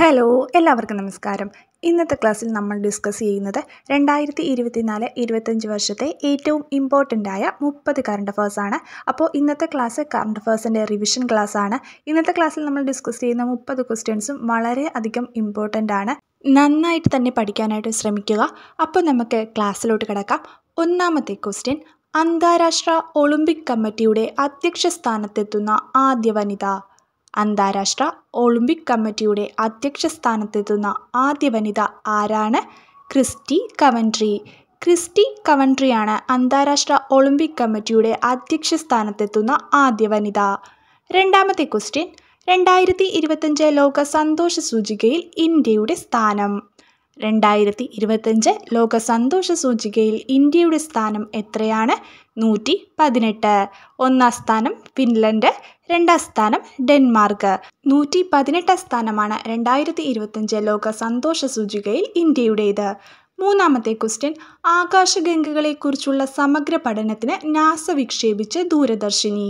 Hello, എല്ലാവർക്കും നമസ്കാരം. ഇന്നത്തെ ക്ലാസ്സിൽ നമ്മൾ ഡിസ്കസ് ചെയ്യുന്നത് 2024-25 വർഷത്തെ ഏറ്റവും ഇമ്പോർട്ടൻ്റ് ആയ 30 കറണ്ട് അഫേഴ്സാണ്. അപ്പോൾ ഇന്നത്തെ ക്ലാസ് കറണ്ട് അഫേഴ്സിൻ്റെ റിവിഷൻ ക്ലാസ്സാണ്. ഇന്നത്തെ ക്ലാസ്സിൽ നമ്മൾ ഡിസ്കസ് ചെയ്യുന്ന 30 ക്വസ്റ്റ്യൻസും വളരെ അധികം ഇമ്പോർട്ടൻ്റ് ആണ്. നന്നായിട്ട് തന്നെ പഠിക്കാനായിട്ട് ശ്രമിക്കുക. അപ്പോൾ നമുക്ക് ക്ലാസ്സിലോട്ട് കിടക്കാം. ഒന്നാമത്തെ ക്വസ്റ്റ്യൻ: അന്താരാഷ്ട്ര ഒളിമ്പിക് കമ്മിറ്റിയുടെ അധ്യക്ഷ സ്ഥാനത്തെത്തുന്ന ആദ്യ വനിത. അന്താരാഷ്ട്ര ഒളിമ്പിക് കമ്മിറ്റിയുടെ അധ്യക്ഷ സ്ഥാനത്തെത്തുന്ന ആദ്യ വനിത ആരാണ്? Christy Coventry. ക്രിസ്റ്റി കവൻട്രിയാണ് അന്താരാഷ്ട്ര ഒളിമ്പിക് കമ്മിറ്റിയുടെ അധ്യക്ഷ സ്ഥാനത്തെത്തുന്ന ആദ്യ വനിത. രണ്ടാമത്തെ ക്വസ്റ്റ്യൻ: 2025 ലോക സന്തോഷ സൂചികയിൽ ഇന്ത്യയുടെ സ്ഥാനം. 2025 ലോക സന്തോഷ സൂചികയിൽ ഇന്ത്യയുടെ സ്ഥാനം എത്രയാണ്? 118. ഒന്നാം സ്ഥാനം ഫിൻലൻഡ്, രണ്ടാം സ്ഥാനം ഡെൻമാർക്ക്. 118 സ്ഥാനമാണ് 2025 ലോക സന്തോഷ സൂചികയിൽ ഇന്ത്യയുടേത്. മൂന്നാമത്തെ ക്വസ്റ്റ്യൻ: ആകാശഗംഗകളെക്കുറിച്ചുള്ള സമഗ്ര പഠനത്തിന് നാസ വിക്ഷേപിച്ച ദൂരദർശിനി.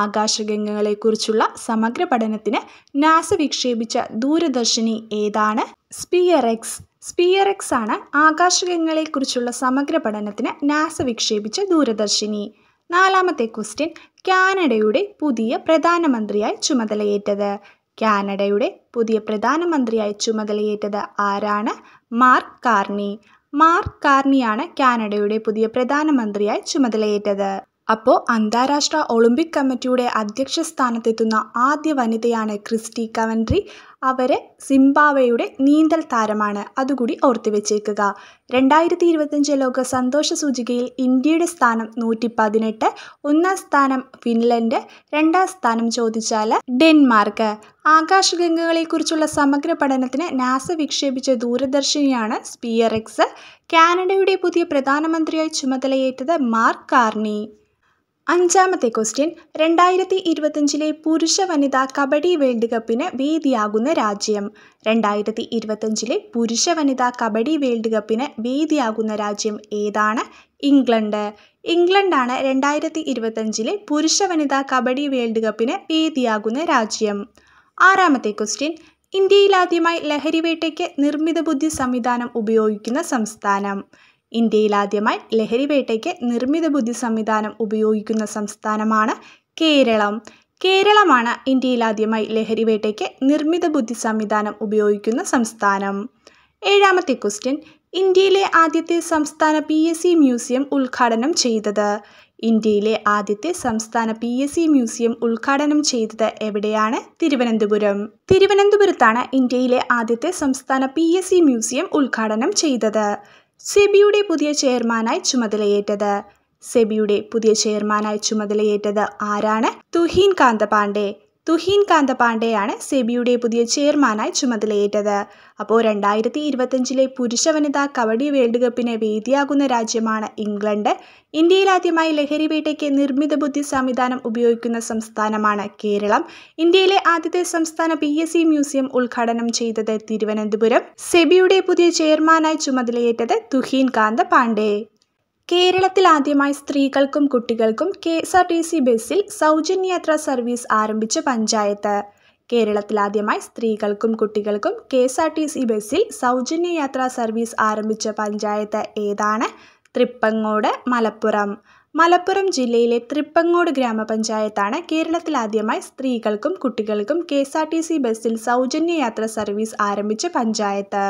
ആകാശഗംഗകളെക്കുറിച്ചുള്ള സമഗ്ര പഠനത്തിന് നാസ വിക്ഷേപിച്ച ദൂരദർശിനി ഏതാണ്? സ്പിയർ-എക്സ്. സ്പിയർ-എക്സ് ആണ് ആകാശഗംഗകളെക്കുറിച്ചുള്ള സമഗ്ര പഠനത്തിന് നാസ വിക്ഷേപിച്ച ദൂരദർശിനി. നാലാമത്തെ ക്വസ്റ്റ്യൻ: കാനഡയുടെ പുതിയ പ്രധാനമന്ത്രിയായി ചുമതലയേറ്റത്. കാനഡയുടെ പുതിയ പ്രധാനമന്ത്രിയായി ചുമതലയേറ്റത് ആരാണ്? Mark Carney. മാർക്ക് കാർണിയാണ് കാനഡയുടെ പുതിയ പ്രധാനമന്ത്രിയായി ചുമതലയേറ്റത്. അപ്പോൾ അന്താരാഷ്ട്ര ഒളിമ്പിക് കമ്മിറ്റിയുടെ അധ്യക്ഷ സ്ഥാനത്തെത്തുന്ന ആദ്യ വനിതയാണ് ക്രിസ്റ്റി കവൻട്രി. അവർ സിംബാബ്വേയുടെ നീന്തൽ താരമാണ്. അതുകൂടി ഓർത്തു വെച്ചേക്കുക. 2025 ലോക സന്തോഷ സൂചികയിൽ ഇന്ത്യയുടെ സ്ഥാനം 118. ഒന്നാം സ്ഥാനം ഫിൻലൻഡ്, രണ്ടാം സ്ഥാനം ചോദിച്ചാൽ ഡെൻമാർക്ക്. ആകാശഗംഗകളെക്കുറിച്ചുള്ള സമഗ്ര പഠനത്തിന് നാസ വിക്ഷേപിച്ച ദൂരദർശിനിയാണ് സ്പിയർ-എക്സ്. കാനഡയുടെ പുതിയ പ്രധാനമന്ത്രിയായി ചുമതലയേറ്റത് മാർക്ക് കാർണി. അഞ്ചാമത്തെ ക്വസ്റ്റ്യൻ: 2025 പുരുഷ വനിതാ കബഡി വേൾഡ് കപ്പിന് വേദിയാകുന്ന രാജ്യം. 2025 പുരുഷ വനിതാ കബഡി വേൾഡ് കപ്പിന് വേദിയാകുന്ന രാജ്യം ഏതാണ്? ഇംഗ്ലണ്ട്. ഇംഗ്ലണ്ടാണ് 2025 പുരുഷ വനിതാ കബഡി വേൾഡ് കപ്പിന് വേദിയാകുന്ന രാജ്യം. ആറാമത്തെ ക്വസ്റ്റ്യൻ: ഇന്ത്യയിലാദ്യമായി ലഹരിവേട്ടയ്ക്ക് നിർമ്മിത ബുദ്ധി സംവിധാനം ഉപയോഗിക്കുന്ന സംസ്ഥാനം. ഇന്ത്യയിലാദ്യമായി ലഹരിവേട്ടയ്ക്ക് നിർമ്മിത ബുദ്ധി സംവിധാനം ഉപയോഗിക്കുന്ന സംസ്ഥാനമാണ് കേരളം. കേരളമാണ് ഇന്ത്യയിലാദ്യമായി ലഹരിവേട്ടയ്ക്ക് നിർമ്മിത ബുദ്ധി സംവിധാനം ഉപയോഗിക്കുന്ന സംസ്ഥാനം. ഏഴാമത്തെ ക്വസ്റ്റ്യൻ: ഇന്ത്യയിലെ ആദ്യത്തെ സംസ്ഥാന PSC മ്യൂസിയം ഉദ്ഘാടനം ചെയ്തത്. ഇന്ത്യയിലെ ആദ്യത്തെ സംസ്ഥാന PSC മ്യൂസിയം ഉദ്ഘാടനം ചെയ്തത് എവിടെയാണ്? തിരുവനന്തപുരം. തിരുവനന്തപുരത്താണ് ഇന്ത്യയിലെ ആദ്യത്തെ സംസ്ഥാന PSC മ്യൂസിയം ഉദ്ഘാടനം ചെയ്തത്. സെബിയുടെ പുതിയ ചെയർമാനായി ചുമതലയേറ്റത്. സെബിയുടെ പുതിയ ചെയർമാനായി ചുമതലയേറ്റത് ആരാണ്? തുഹിൻ കാന്ത പാണ്ഡെ. തുഹിൻ കാന്ത പാണ്ഡെയാണ് സെബിയുടെ പുതിയ ചെയർമാനായി ചുമതലയേറ്റത്. അപ്പോൾ 2025 പുരുഷ വനിതാ കബഡി വേൾഡ് കപ്പിന് വേദിയാകുന്ന രാജ്യമാണ് ഇംഗ്ലണ്ട്. ഇന്ത്യയിലാദ്യമായി ലഹരിവേട്ടയ്ക്ക് നിർമ്മിത ബുദ്ധി സംവിധാനം ഉപയോഗിക്കുന്ന സംസ്ഥാനമാണ് കേരളം. ഇന്ത്യയിലെ ആദ്യത്തെ സംസ്ഥാന PSC മ്യൂസിയം ഉദ്ഘാടനം ചെയ്തത് തിരുവനന്തപുരം. സെബിയുടെ പുതിയ ചെയർമാനായി ചുമതലയേറ്റത് തുഹിൻ കാന്ത പാണ്ഡെ. കേരളത്തിൽ ആദ്യമായി സ്ത്രീകൾക്കും കുട്ടികൾക്കും KSRTC ബസ്സിൽ സൗജന്യ യാത്രാ സർവീസ് ആരംഭിച്ച പഞ്ചായത്ത്. കേരളത്തിൽ ആദ്യമായി സ്ത്രീകൾക്കും കുട്ടികൾക്കും KSRTC ബസ്സിൽ സൗജന്യ യാത്രാ സർവീസ് ആരംഭിച്ച പഞ്ചായത്ത് ഏതാണ്? തൃപ്പങ്ങോട്, മലപ്പുറം. മലപ്പുറം ജില്ലയിലെ തൃപ്പങ്ങോട് ഗ്രാമപഞ്ചായത്താണ് കേരളത്തിൽ ആദ്യമായി സ്ത്രീകൾക്കും കുട്ടികൾക്കും KSRTC ബസ്സിൽ സൗജന്യ യാത്രാ സർവീസ് ആരംഭിച്ച പഞ്ചായത്ത്.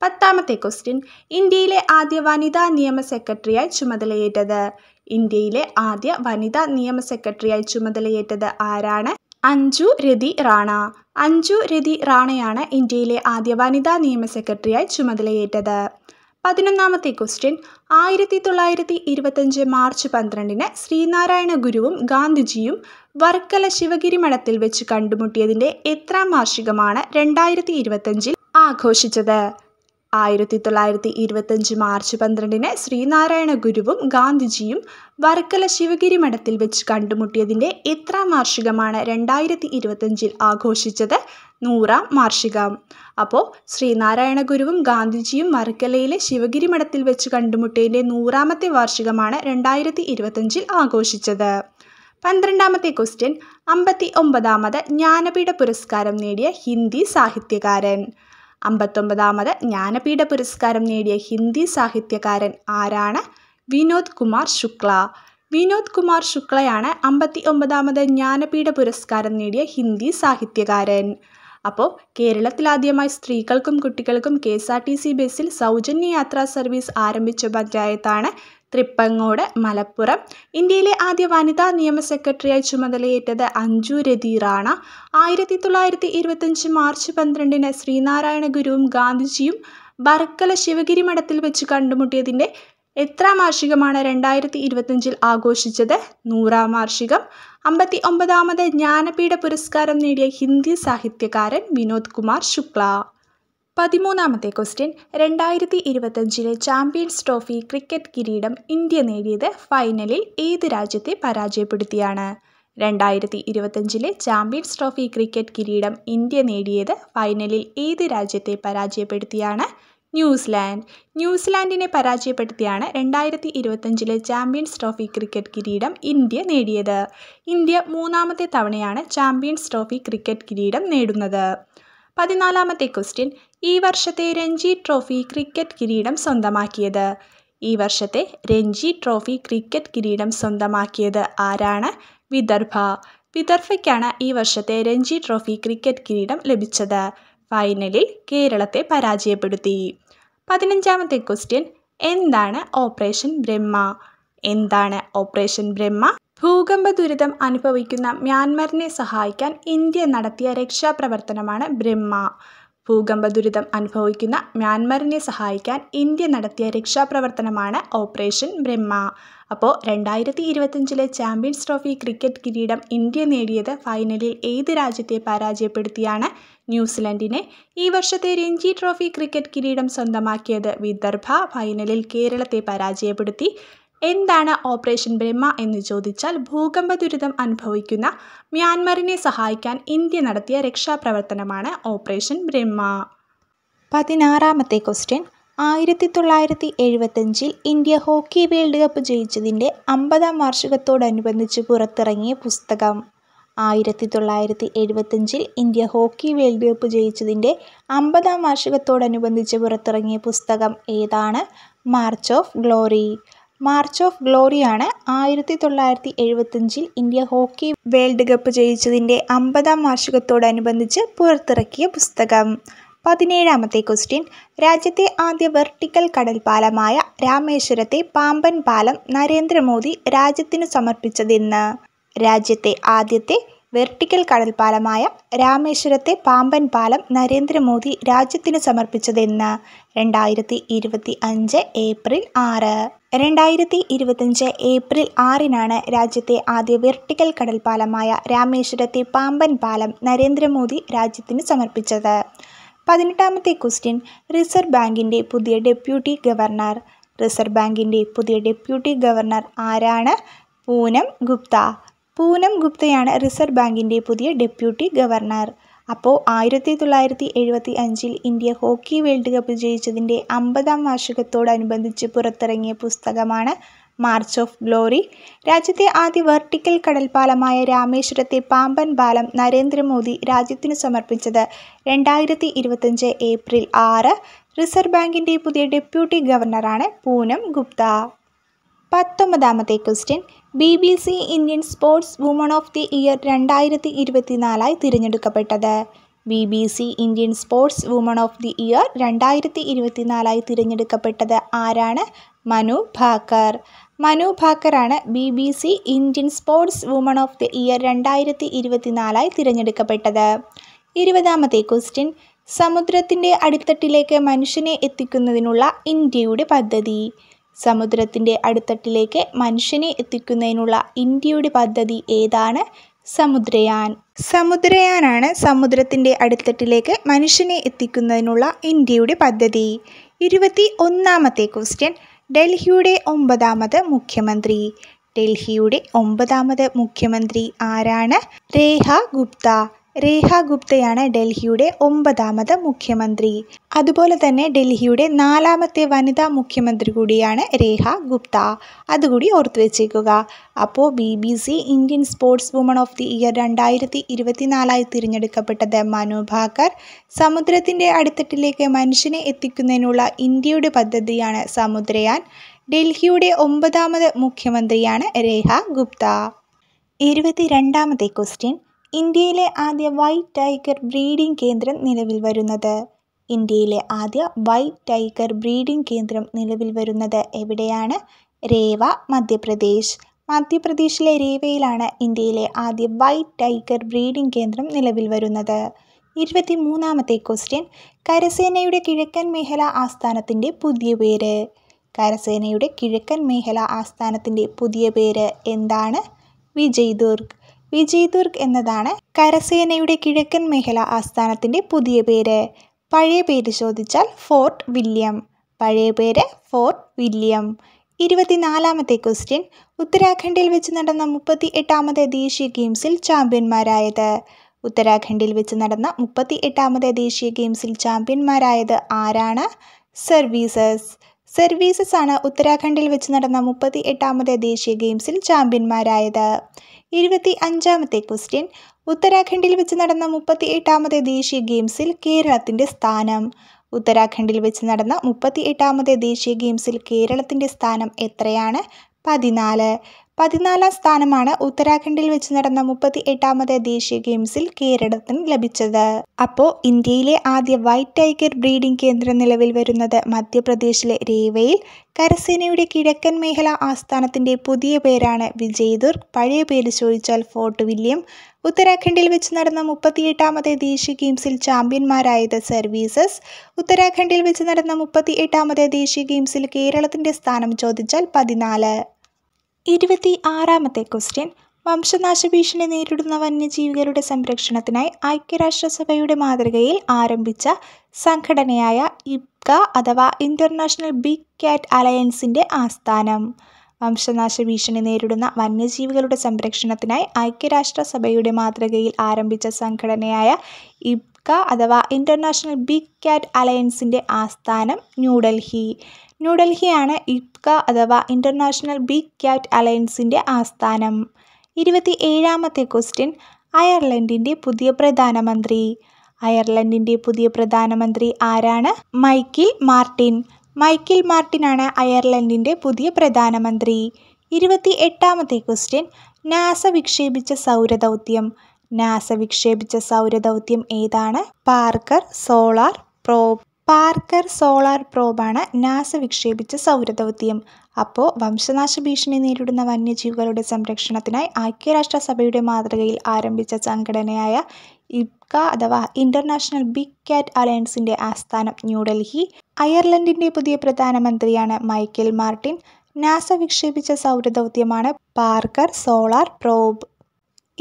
പത്താമത്തെ ക്വസ്റ്റ്യൻ: ഇന്ത്യയിലെ ആദ്യ വനിതാ നിയമ സെക്രട്ടറിയായി ചുമതലയേറ്റത്. ഇന്ത്യയിലെ ആദ്യ വനിതാ നിയമ സെക്രട്ടറിയായി ചുമതലയേറ്റത് ആരാണ്? അഞ്ജു രതി റാണ. അഞ്ജു രതി റാണയാണ് ഇന്ത്യയിലെ ആദ്യ വനിതാ നിയമ സെക്രട്ടറിയായി ചുമതലയേറ്റത്. 11ാമത്തെ ക്വസ്റ്റ്യൻ: 1925 മാർച്ച് 12 ശ്രീനാരായണ ഗുരുവും ഗാന്ധിജിയും വർക്കല ശിവഗിരി മഠത്തിൽ വെച്ച് കണ്ടുമുട്ടിയതിൻ്റെ എത്രാം വാർഷികമാണ് 2025 ആഘോഷിച്ചത്? 1925 മാർച്ച് 12 ശ്രീനാരായണ ഗുരുവും ഗാന്ധിജിയും വർക്കല ശിവഗിരി മഠത്തിൽ വെച്ച് കണ്ടുമുട്ടിയതിൻ്റെ എത്രാം വാർഷികമാണ് 2025 ആഘോഷിച്ചത്? 100ാം വാർഷികം. അപ്പോൾ ശ്രീനാരായണ ഗുരുവും ഗാന്ധിജിയും വർക്കലയിലെ ശിവഗിരി മഠത്തിൽ വെച്ച് കണ്ടുമുട്ടിയതിൻ്റെ 100ാമത്തെ വാർഷികമാണ് 2025 ആഘോഷിച്ചത്. 12ാമത്തെ ക്വസ്റ്റ്യൻ 59ാമത് ജ്ഞാനപീഠ പുരസ്കാരം നേടിയ ഹിന്ദി സാഹിത്യകാരൻ. 59ാമത് ജ്ഞാനപീഠ പുരസ്കാരം നേടിയ ഹിന്ദി സാഹിത്യകാരൻ ആരാണ്? വിനോദ് കുമാർ ശുക്ല. വിനോദ് കുമാർ ശുക്ലയാണ് 59ാമത് ജ്ഞാനപീഠ പുരസ്കാരം നേടിയ ഹിന്ദി സാഹിത്യകാരൻ. അപ്പോൾ കേരളത്തിലാദ്യമായി സ്ത്രീകൾക്കും കുട്ടികൾക്കും KSRTC ബസ്സിൽ സൗജന്യ യാത്രാ സർവീസ് ആരംഭിച്ച പഞ്ചായത്താണ് തൃപ്പങ്ങോട്, മലപ്പുറം. ഇന്ത്യയിലെ ആദ്യ വനിതാ നിയമ സെക്രട്ടറിയായി ചുമതലയേറ്റത് അഞ്ജു രതി റാണ. 1925 മാർച്ച് 12 ശ്രീനാരായണ ഗുരുവും ഗാന്ധിജിയും ബർക്കല ശിവഗിരി മഠത്തിൽ വെച്ച് കണ്ടുമുട്ടിയതിൻ്റെ എത്രാം വാർഷികമാണ് 2025 ആഘോഷിച്ചത്? 100ാം വാർഷികം. 59ാമത് ജ്ഞാനപീഠ പുരസ്കാരം നേടിയ ഹിന്ദി സാഹിത്യകാരൻ വിനോദ് കുമാർ ശുക്ല. 13ാമത്തെ ക്വസ്റ്റ്യൻ 2025 ചാമ്പ്യൻസ് ട്രോഫി ക്രിക്കറ്റ് കിരീടം ഇന്ത്യ നേടിയത് ഫൈനലിൽ ഏത് രാജ്യത്തെ പരാജയപ്പെടുത്തിയാണ്? 2025 ചാമ്പ്യൻസ് ട്രോഫി ക്രിക്കറ്റ് കിരീടം ഇന്ത്യ നേടിയത് ഫൈനലിൽ ഏത് രാജ്യത്തെ പരാജയപ്പെടുത്തിയാണ്? ന്യൂസിലാൻഡ്. ന്യൂസിലാൻഡിനെ പരാജയപ്പെടുത്തിയാണ് 2025 ചാമ്പ്യൻസ് ട്രോഫി ക്രിക്കറ്റ് കിരീടം ഇന്ത്യ നേടിയത്. ഇന്ത്യ 3ാമത്തെ തവണയാണ് ചാമ്പ്യൻസ് ട്രോഫി ക്രിക്കറ്റ് കിരീടം നേടുന്നത്. 14ാമത്തെ ക്വസ്റ്റ്യൻ ഈ വർഷത്തെ രഞ്ജി ട്രോഫി ക്രിക്കറ്റ് കിരീടം സ്വന്തമാക്കിയത്? ഈ വർഷത്തെ രഞ്ജി ട്രോഫി ക്രിക്കറ്റ് കിരീടം സ്വന്തമാക്കിയത് ആരാണ്? വിദർഭ. വിദർഭയ്ക്കാണ് ഈ വർഷത്തെ രഞ്ജി ട്രോഫി ക്രിക്കറ്റ് കിരീടം ലഭിച്ചത്. ഫൈനലിൽ കേരളത്തെ പരാജയപ്പെടുത്തി. 15ാമത്തെ ക്വസ്റ്റ്യൻ എന്താണ് ഓപ്പറേഷൻ ബ്രഹ്മ? എന്താണ് ഓപ്പറേഷൻ ബ്രഹ്മ? ഭൂകമ്പ ദുരിതം അനുഭവിക്കുന്ന മ്യാൻമറിനെ സഹായിക്കാൻ ഇന്ത്യ നടത്തിയ രക്ഷാപ്രവർത്തനമാണ് ബ്രഹ്മ. ഭൂകമ്പ ദുരിതം അനുഭവിക്കുന്ന മ്യാൻമറിനെ സഹായിക്കാൻ ഇന്ത്യ നടത്തിയ രക്ഷാപ്രവർത്തനമാണ് ഓപ്പറേഷൻ ബ്രഹ്മ. അപ്പോൾ 2025 ചാമ്പ്യൻസ് ട്രോഫി ക്രിക്കറ്റ് കിരീടം ഇന്ത്യ നേടിയത് ഫൈനലിൽ ഏത് രാജ്യത്തെ പരാജയപ്പെടുത്തിയാണ്? ന്യൂസിലൻഡിനെ. ഈ വർഷത്തെ രഞ്ജി ട്രോഫി ക്രിക്കറ്റ് കിരീടം സ്വന്തമാക്കിയത് വിദർഭ. ഫൈനലിൽ കേരളത്തെ പരാജയപ്പെടുത്തി. എന്താണ് ഓപ്പറേഷൻ ബ്രഹ്മ എന്ന് ചോദിച്ചാൽ ഭൂകമ്പ ദുരിതം അനുഭവിക്കുന്ന മ്യാൻമറിനെ സഹായിക്കാൻ ഇന്ത്യ നടത്തിയ രക്ഷാപ്രവർത്തനമാണ് ഓപ്പറേഷൻ ബ്രഹ്മ. 16ാമത്തെ question 1975 India hockey world cup ജയിച്ചതിൻ്റെ 50ാം വാർഷികത്തോടനുബന്ധിച്ച് പുറത്തിറങ്ങിയ പുസ്തകം. 1975 ഇന്ത്യ ഹോക്കി വേൾഡ് കപ്പ് ജയിച്ചതിൻ്റെ 50ാം വാർഷികത്തോടനുബന്ധിച്ച് പുറത്തിറങ്ങിയ പുസ്തകം ഏതാണ്? March of Glory. March of ഗ്ലോറിയാണ് 1975 ഇന്ത്യ ഹോക്കി വേൾഡ് കപ്പ് ജയിച്ചതിൻ്റെ 50ാം വാർഷികത്തോടനുബന്ധിച്ച് പുറത്തിറക്കിയ പുസ്തകം. 17ാമത്തെ ക്വസ്റ്റ്യൻ രാജ്യത്തെ ആദ്യ വെർട്ടിക്കൽ കടൽപ്പാലമായ രാമേശ്വരത്തെ പാമ്പൻ പാലം നരേന്ദ്രമോദി രാജ്യത്തിനു സമർപ്പിച്ചതെന്ന്? രാജ്യത്തെ ആദ്യത്തെ വെർട്ടിക്കൽ കടൽപ്പാലമായ രാമേശ്വരത്തെ പാമ്പൻ പാലം നരേന്ദ്രമോദി രാജ്യത്തിനു സമർപ്പിച്ചതെന്ന്? 2025 ഏപ്രിൽ 6. 2025 ഏപ്രിൽ 6 രാജ്യത്തെ ആദ്യ വെർട്ടിക്കൽ കടൽപ്പാലമായ രാമേശ്വരത്തെ പാമ്പൻ പാലം നരേന്ദ്രമോദി രാജ്യത്തിന് സമർപ്പിച്ചത്. 18ാമത്തെ ക്വസ്റ്റ്യൻ റിസർവ് ബാങ്കിൻ്റെ പുതിയ ഡെപ്യൂട്ടി ഗവർണർ. റിസർവ് ബാങ്കിൻ്റെ പുതിയ ഡെപ്യൂട്ടി ഗവർണർ ആരാണ്? പൂനം ഗുപ്ത. പൂനം ഗുപ്തയാണ് റിസർവ് ബാങ്കിൻ്റെ പുതിയ ഡെപ്യൂട്ടി ഗവർണർ. അപ്പോൾ 1975 ഇന്ത്യ ഹോക്കി വേൾഡ് കപ്പ് ജയിച്ചതിൻ്റെ 50ാം വാർഷികത്തോടനുബന്ധിച്ച് പുറത്തിറങ്ങിയ പുസ്തകമാണ് മാർച്ച് ഓഫ് ഗ്ലോറി. രാജ്യത്തെ ആദ്യ വെർട്ടിക്കൽ കടൽപ്പാലമായ രാമേശ്വരത്തെ പാമ്പൻ പാലം നരേന്ദ്രമോദി രാജ്യത്തിനു സമർപ്പിച്ചത് 2025 ഏപ്രിൽ 6. റിസർവ് ബാങ്കിൻ്റെ പുതിയ ഡെപ്യൂട്ടി ഗവർണറാണ് പൂനം ഗുപ്ത. 19ാമത്തെ question BBC Indian sports woman of the year 2024 തിരഞ്ഞെടുക്കപ്പെട്ടത്? BBC Indian sports woman of the year 2024 തിരഞ്ഞെടുക്കപ്പെട്ടത് ആരാണ്? മനു ഭാക്കർ. മനു ഭാക്കറാണ് BBC Indian sports woman of the year 2024 തിരഞ്ഞെടുക്കപ്പെട്ടത്. 20ാമത്തെ ക്വസ്റ്റ്യൻ സമുദ്രത്തിൻ്റെ അടിത്തട്ടിലേക്ക് മനുഷ്യനെ എത്തിക്കുന്നതിനുള്ള ഇന്ത്യയുടെ പദ്ധതി. സമുദ്രത്തിൻ്റെ അടിത്തട്ടിലേക്ക് മനുഷ്യനെ എത്തിക്കുന്നതിനുള്ള ഇന്ത്യയുടെ പദ്ധതി ഏതാണ്? സമുദ്രയാൻ. സമുദ്രയാനാണ് സമുദ്രത്തിൻ്റെ അടിത്തട്ടിലേക്ക് മനുഷ്യനെ എത്തിക്കുന്നതിനുള്ള ഇന്ത്യയുടെ പദ്ധതി. 21ാമത്തെ ക്വസ്റ്റ്യൻ ഡൽഹിയുടെ 9ാമത് മുഖ്യമന്ത്രി. ഡൽഹിയുടെ 9ാമത് മുഖ്യമന്ത്രി ആരാണ്? രേഖ ഗുപ്ത. രേഖ ഗുപ്തയാണ് ഡൽഹിയുടെ 9ാമത് മുഖ്യമന്ത്രി. അതുപോലെ തന്നെ ഡൽഹിയുടെ 4ാമത്തെ വനിതാ മുഖ്യമന്ത്രി കൂടിയാണ് രേഖ ഗുപ്ത. അതുകൂടി ഓർത്തു വെച്ചേക്കുക. അപ്പോൾ BBC Indian sports woman of the year 2024 തിരഞ്ഞെടുക്കപ്പെട്ടത് മനു ഭാക്കർ. സമുദ്രത്തിൻ്റെ അടിത്തട്ടിലേക്ക് മനുഷ്യനെ എത്തിക്കുന്നതിനുള്ള ഇന്ത്യയുടെ പദ്ധതിയാണ് സമുദ്രയാൻ. ഡൽഹിയുടെ 9ാമത് മുഖ്യമന്ത്രിയാണ് രേഖ ഗുപ്ത. 22ാമത്തെ ക്വസ്റ്റ്യൻ. ഇന്ത്യയിലെ ആദ്യ വൈറ്റ് ടൈഗർ ബ്രീഡിംഗ് കേന്ദ്രം നിലവിൽ വരുന്നത്. ഇന്ത്യയിലെ ആദ്യ വൈറ്റ് ടൈഗർ ബ്രീഡിംഗ് കേന്ദ്രം നിലവിൽ വരുന്നത് എവിടെയാണ്? രേവ, മധ്യപ്രദേശ്. മധ്യപ്രദേശിലെ രേവയിലാണ് ഇന്ത്യയിലെ ആദ്യ വൈറ്റ് ടൈഗർ ബ്രീഡിംഗ് കേന്ദ്രം നിലവിൽ വരുന്നത്. 23ാമത്തെ ക്വസ്റ്റ്യൻ. കരസേനയുടെ കിഴക്കൻ മേഖല ആസ്ഥാനത്തിൻ്റെ പുതിയ പേര്. കരസേനയുടെ കിഴക്കൻ മേഖല ആസ്ഥാനത്തിൻ്റെ പുതിയ പേര് എന്താണ്? വിജയ്ദുർഗ്. വിജയ്ദുർഗ് എന്നതാണ് കരസേനയുടെ കിഴക്കൻ മേഖല ആസ്ഥാനത്തിൻ്റെ പുതിയ പേര്. പഴയ പേര് ചോദിച്ചാൽ ഫോർട്ട് വില്യം. പഴയ പേര് ഫോർട്ട് വില്യം. 24ാമത്തെ ക്വസ്റ്റ്യൻ. ഉത്തരാഖണ്ഡിൽ വെച്ച് നടന്ന 38ാമത് ദേശീയ ഗെയിംസിൽ ചാമ്പ്യന്മാരായത്. ഉത്തരാഖണ്ഡിൽ വെച്ച് നടന്ന 38ാമത് ദേശീയ ഗെയിംസിൽ ചാമ്പ്യന്മാരായത് ആരാണ്? സർവീസസ്. സർവീസസ് ആണ് ഉത്തരാഖണ്ഡിൽ വെച്ച് നടന്ന 38ാമത് ദേശീയ ഗെയിംസിൽ ചാമ്പ്യന്മാരായത്. 25ാമത്തെ ക്വസ്റ്റ്യൻ. ഉത്തരാഖണ്ഡിൽ വെച്ച് നടന്ന 38ാമത് ദേശീയ ഗെയിംസിൽ കേരളത്തിൻ്റെ സ്ഥാനം. ഉത്തരാഖണ്ഡിൽ വെച്ച് നടന്ന 38ാമത് ദേശീയ ഗെയിംസിൽ കേരളത്തിൻ്റെ സ്ഥാനം എത്രയാണ്? 14. 14ാം സ്ഥാനമാണ് ഉത്തരാഖണ്ഡിൽ വെച്ച് നടന്ന 38ാമത് ദേശീയ ഗെയിംസിൽ കേരളത്തിന് ലഭിച്ചത്. അപ്പോൾ ഇന്ത്യയിലെ ആദ്യ വൈറ്റ് ടൈഗർ ബ്രീഡിംഗ് കേന്ദ്രം നിലവിൽ വരുന്നത് മധ്യപ്രദേശിലെ രേവയിൽ. കരസേനയുടെ കിഴക്കൻ മേഖല ആസ്ഥാനത്തിൻ്റെ പുതിയ പേരാണ് വിജയ്ദുർഗ്. പഴയ പേര് ചോദിച്ചാൽ ഫോർട്ട് വില്യം. ഉത്തരാഖണ്ഡിൽ വെച്ച് നടന്ന 38ാമത് ദേശീയ ഗെയിംസിൽ ചാമ്പ്യന്മാരായത് സർവീസസ്. ഉത്തരാഖണ്ഡിൽ വെച്ച് നടന്ന 38ാമത് ദേശീയ ഗെയിംസിൽ കേരളത്തിൻ്റെ സ്ഥാനം ചോദിച്ചാൽ 14. 26ാമത്തെ ക്വസ്റ്റ്യൻ. വംശനാശ ഭീഷണി നേരിടുന്ന വന്യജീവികളുടെ സംരക്ഷണത്തിനായി ഐക്യരാഷ്ട്രസഭയുടെ മാതൃകയിൽ ആരംഭിച്ച സംഘടനയായ ഇപ്ക അഥവാ ഇൻ്റർനാഷണൽ ബിഗ് ക്യാറ്റ് അലയൻസിൻ്റെ ആസ്ഥാനം. വംശനാശ ഭീഷണി നേരിടുന്ന വന്യജീവികളുടെ സംരക്ഷണത്തിനായി ഐക്യരാഷ്ട്രസഭയുടെ മാതൃകയിൽ ആരംഭിച്ച സംഘടനയായ ഇപ്ക അഥവാ ഇൻ്റർനാഷണൽ ബിഗ് ക്യാറ്റ് അലയൻസിൻ്റെ ആസ്ഥാനം ന്യൂഡൽഹി. ന്യൂഡൽഹിയാണ് ഇപ്ക അഥവാ ഇൻ്റർനാഷണൽ ബിഗ് ക്യാറ്റ് അലയൻസിൻ്റെ ആസ്ഥാനം. 27ാമത്തെ ക്വസ്റ്റ്യൻ. അയർലൻഡിൻ്റെ പുതിയ പ്രധാനമന്ത്രി. അയർലൻഡിൻ്റെ പുതിയ പ്രധാനമന്ത്രി ആരാണ്? Michael Martin. മൈക്കിൾ മാർട്ടിനാണ് അയർലൻഡിൻ്റെ പുതിയ പ്രധാനമന്ത്രി. 28ാമത്തെ ക്വസ്റ്റ്യൻ. നാസ വിക്ഷേപിച്ച സൗരദൗത്യം. നാസ വിക്ഷേപിച്ച സൗരദൗത്യം ഏതാണ്? Parker solar probe. Parker solar പ്രോബാണ് നാസ വിക്ഷേപിച്ച സൗരദൗത്യം. അപ്പോൾ വംശനാശ ഭീഷണി നേരിടുന്ന വന്യജീവികളുടെ സംരക്ഷണത്തിനായി ഐക്യരാഷ്ട്രസഭയുടെ മാതൃകയിൽ ആരംഭിച്ച സംഘടനയായ ഇപ്ക അഥവാ ഇൻ്റർനാഷണൽ ബിഗ് ക്യാറ്റ് അലയൻസിൻ്റെ ആസ്ഥാനം ന്യൂഡൽഹി. അയർലൻഡിൻ്റെ പുതിയ പ്രധാനമന്ത്രിയാണ് മൈക്കിൾ മാർട്ടിൻ. നാസ വിക്ഷേപിച്ച സൗരദൗത്യമാണ് പാർക്കർ സോളാർ പ്രോബ്.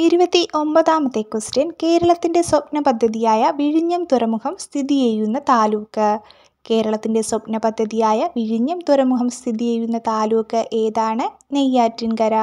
29ാമത്തെ ക്വസ്റ്റ്യൻ. കേരളത്തിൻ്റെ സ്വപ്ന പദ്ധതിയായ വിഴിഞ്ഞം തുറമുഖം സ്ഥിതി ചെയ്യുന്ന താലൂക്ക്. കേരളത്തിൻ്റെ സ്വപ്ന പദ്ധതിയായ വിഴിഞ്ഞം തുറമുഖം സ്ഥിതി ചെയ്യുന്ന താലൂക്ക് ഏതാണ്? നെയ്യാറ്റിൻകര.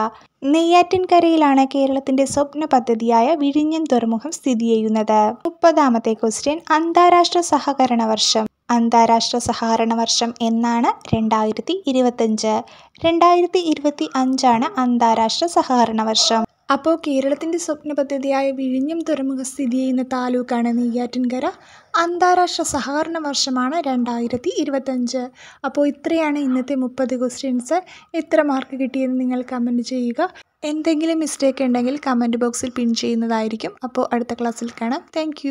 നെയ്യാറ്റിൻകരയിലാണ് കേരളത്തിൻ്റെ സ്വപ്ന പദ്ധതിയായ വിഴിഞ്ഞം തുറമുഖം സ്ഥിതി ചെയ്യുന്നത്. 30ാമത്തെ ക്വസ്റ്റ്യൻ. അന്താരാഷ്ട്ര സഹകരണ വർഷം. അന്താരാഷ്ട്ര സഹകരണ വർഷം എന്നാണ്? 2025. 2025 അന്താരാഷ്ട്ര സഹകരണ വർഷം. അപ്പോൾ കേരളത്തിൻ്റെ സ്വപ്ന പദ്ധതിയായ വിഴിഞ്ഞം തുറമുഖം സ്ഥിതി ചെയ്യുന്ന താലൂക്കാണ് നെയ്യാറ്റിൻകര. അന്താരാഷ്ട്ര സഹകരണ വർഷമാണ് 2025. അപ്പോൾ ഇത്രയാണ് ഇന്നത്തെ 30 ക്വസ്റ്റ്യൻസ്. എത്ര മാർക്ക് കിട്ടിയെന്ന് നിങ്ങൾ കമൻറ്റ് ചെയ്യുക. എന്തെങ്കിലും മിസ്റ്റേക്ക് ഉണ്ടെങ്കിൽ കമൻറ്റ് ബോക്സിൽ പിൻ ചെയ്യുന്നതായിരിക്കും. അപ്പോൾ അടുത്ത ക്ലാസ്സിൽ കാണാം. താങ്ക്